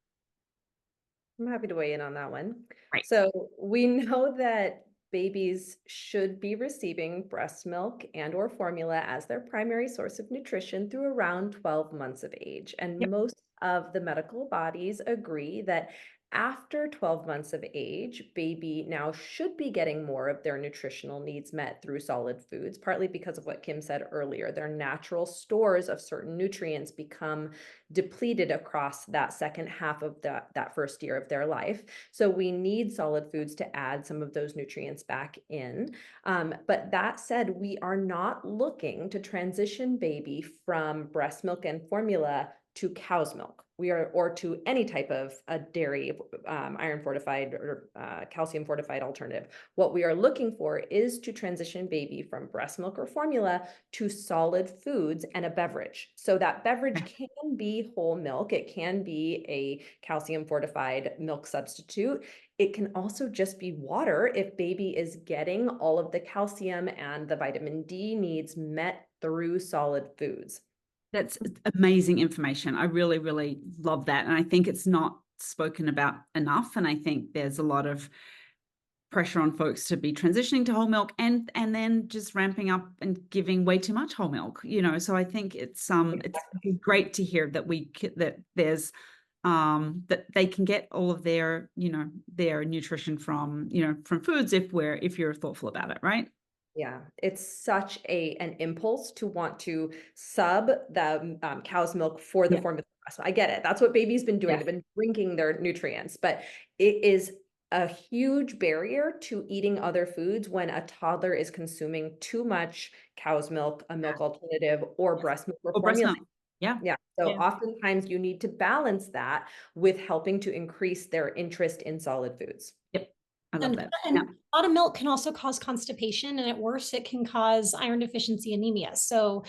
I'm happy to weigh in on that one. Right. So we know that babies should be receiving breast milk and or formula as their primary source of nutrition through around 12 months of age. And most of the medical bodies agree that after 12 months of age, baby now should be getting more of their nutritional needs met through solid foods, partly because of what Kim said earlier. Their natural stores of certain nutrients become depleted across that second half of that first year of their life. So we need solid foods to add some of those nutrients back in. But that said, we are not looking to transition baby from breast milk and formula to cow's milk. Or to any type of a dairy, iron fortified or calcium fortified alternative. What we are looking for is to transition baby from breast milk or formula to solid foods and a beverage. So that beverage can be whole milk. It can be a calcium fortified milk substitute. It can also just be water if baby is getting all of the calcium and the vitamin D needs met through solid foods. That's amazing information. I really, really love that. And I think it's not spoken about enough. And I think there's a lot of pressure on folks to be transitioning to whole milk and then just ramping up and giving way too much whole milk, So I think it's great to hear that there's that they can get all of their, their nutrition from, from foods if you're thoughtful about it, right? Yeah, it's such an impulse to want to sub the cow's milk for the Yeah. formula. So I get it. That's what baby's been doing. Yeah. They've been drinking their nutrients, but it is a huge barrier to eating other foods when a toddler is consuming too much cow's milk, a milk alternative, or breast milk or Or breast formula. milk. Yeah. Yeah. So Yeah. oftentimes you need to balance that with helping to increase their interest in solid foods. Yep. I love And, that. and Yeah. a lot of milk can also cause constipation, and at worst, it can cause iron deficiency anemia. So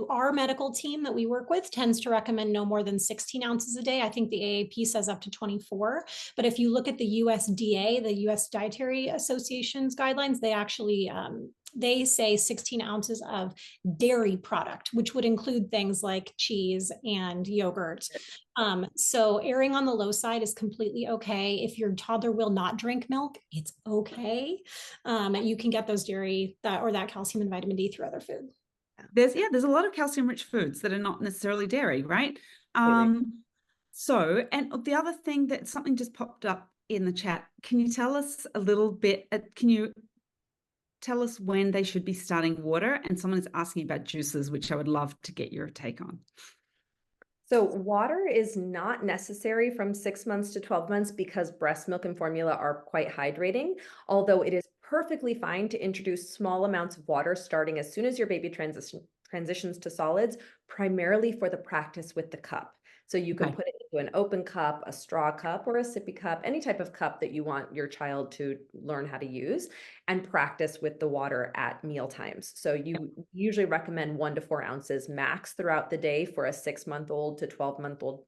our medical team that we work with tends to recommend no more than 16 ounces a day. I think the AAP says up to 24. But if you look at the USDA, the US Dietary Association's guidelines, they actually they say 16 ounces of dairy product, which would include things like cheese and yogurt. So erring on the low side is completely okay. If your toddler will not drink milk, it's okay. You can get those dairy or that calcium and vitamin D through other food. There's a lot of calcium rich foods that are not necessarily dairy, right? So, and the other thing that something just popped up in the chat, can you tell us a little bit, can you tell us when they should be starting water? And someone is asking about juices, which I would love to get your take on. So water is not necessary from 6 months to 12 months because breast milk and formula are quite hydrating, although it is perfectly fine to introduce small amounts of water starting as soon as your baby transitions to solids, primarily for the practice with the cup. So you can put it into an open cup, a straw cup, or a sippy cup, any type of cup that you want your child to learn how to use, and practice with the water at meal times. So you usually recommend 1 to 4 ounces max throughout the day for a 6-month-old to 12-month-old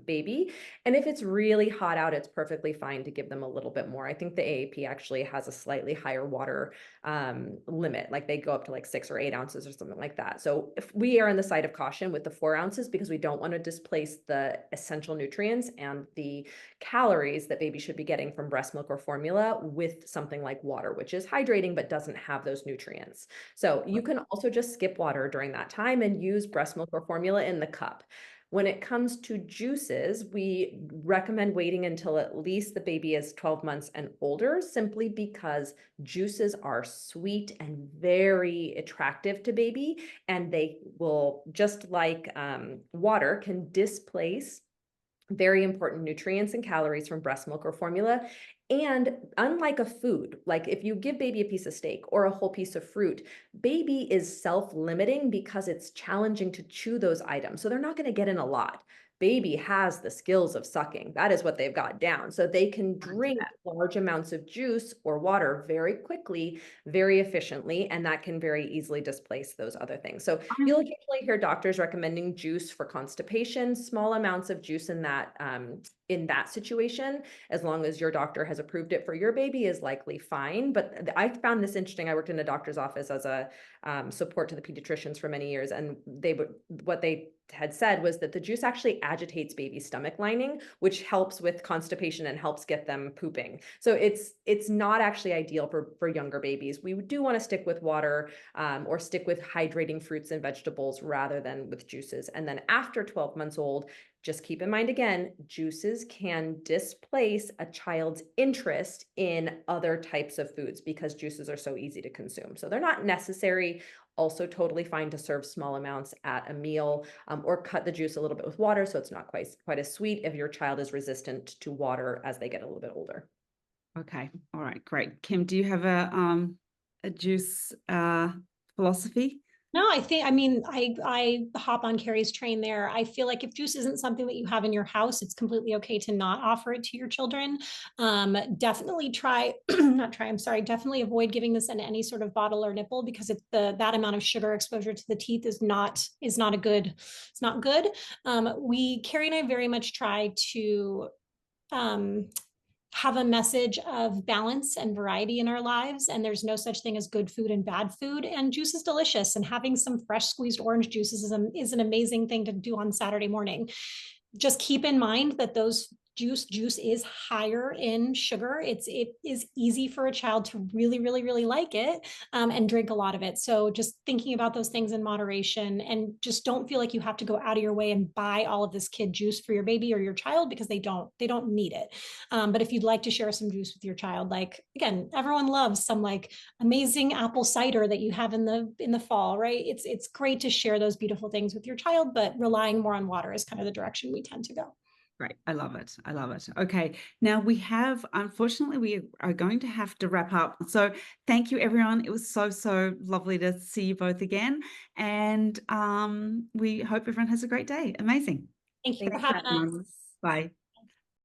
baby. And if it's really hot out, it's perfectly fine to give them a little bit more. I think the AAP actually has a slightly higher water limit, like they go up to like 6 or 8 ounces or something like that. So if we are on the side of caution with the 4 ounces because we don't want to displace the essential nutrients and the calories that baby should be getting from breast milk or formula with something like water, which is hydrating but doesn't have those nutrients. So you can also just skip water during that time and use breast milk or formula in the cup. When it comes to juices, we recommend waiting until at least the baby is 12 months and older, simply because juices are sweet and very attractive to baby, and they will, just like water, can displace very important nutrients and calories from breast milk or formula. And unlike a food, like if you give baby a piece of steak or a whole piece of fruit, baby is self-limiting because it's challenging to chew those items. So they're not going to get in a lot. Baby has the skills of sucking. That is what they've got down. So they can drink large amounts of juice or water very quickly, very efficiently, and that can very easily displace those other things. So you'll occasionally hear doctors recommending juice for constipation, small amounts of juice in that situation, as long as your doctor has approved it for your baby, is likely fine. But I found this interesting. I worked in a doctor's office as a support to the pediatricians for many years, and what they had said was that the juice actually agitates baby's stomach lining, which helps with constipation and helps get them pooping. So it's not actually ideal for younger babies. We do want to stick with water or stick with hydrating fruits and vegetables rather than with juices. And then after 12 months old, just keep in mind again, juices can displace a child's interest in other types of foods because juices are so easy to consume. So they're not necessary. Also totally fine to serve small amounts at a meal, or cut the juice a little bit with water so it's not quite as sweet if your child is resistant to water as they get a little bit older. Okay. All right. Great. Kim, do you have a juice philosophy? No, I hop on Carrie's train there. I feel like if juice isn't something that you have in your house, it's completely okay to not offer it to your children. Definitely definitely avoid giving this in any sort of bottle or nipple, because that amount of sugar exposure to the teeth is not good. It's not good. Carrie and I very much try to have a message of balance and variety in our lives. And there's no such thing as good food and bad food. And juice is delicious. And having some fresh squeezed orange juices is an amazing thing to do on Saturday morning. Just keep in mind that those juice. Juice is higher in sugar. It is easy for a child to really, really, really like it, and drink a lot of it. So just thinking about those things in moderation, and just don't feel like you have to go out of your way and buy all of this kid juice for your baby or your child, because they don't need it. But if you'd like to share some juice with your child, like, again, everyone loves some like amazing apple cider that you have in the fall, right? It's great to share those beautiful things with your child, but relying more on water is kind of the direction we tend to go. Great. I love it. I love it. Okay. Now unfortunately, we are going to have to wrap up. So thank you, everyone. It was so lovely to see you both again. And we hope everyone has a great day. Amazing. Thank you for Thanks, having us. Nanit. Bye.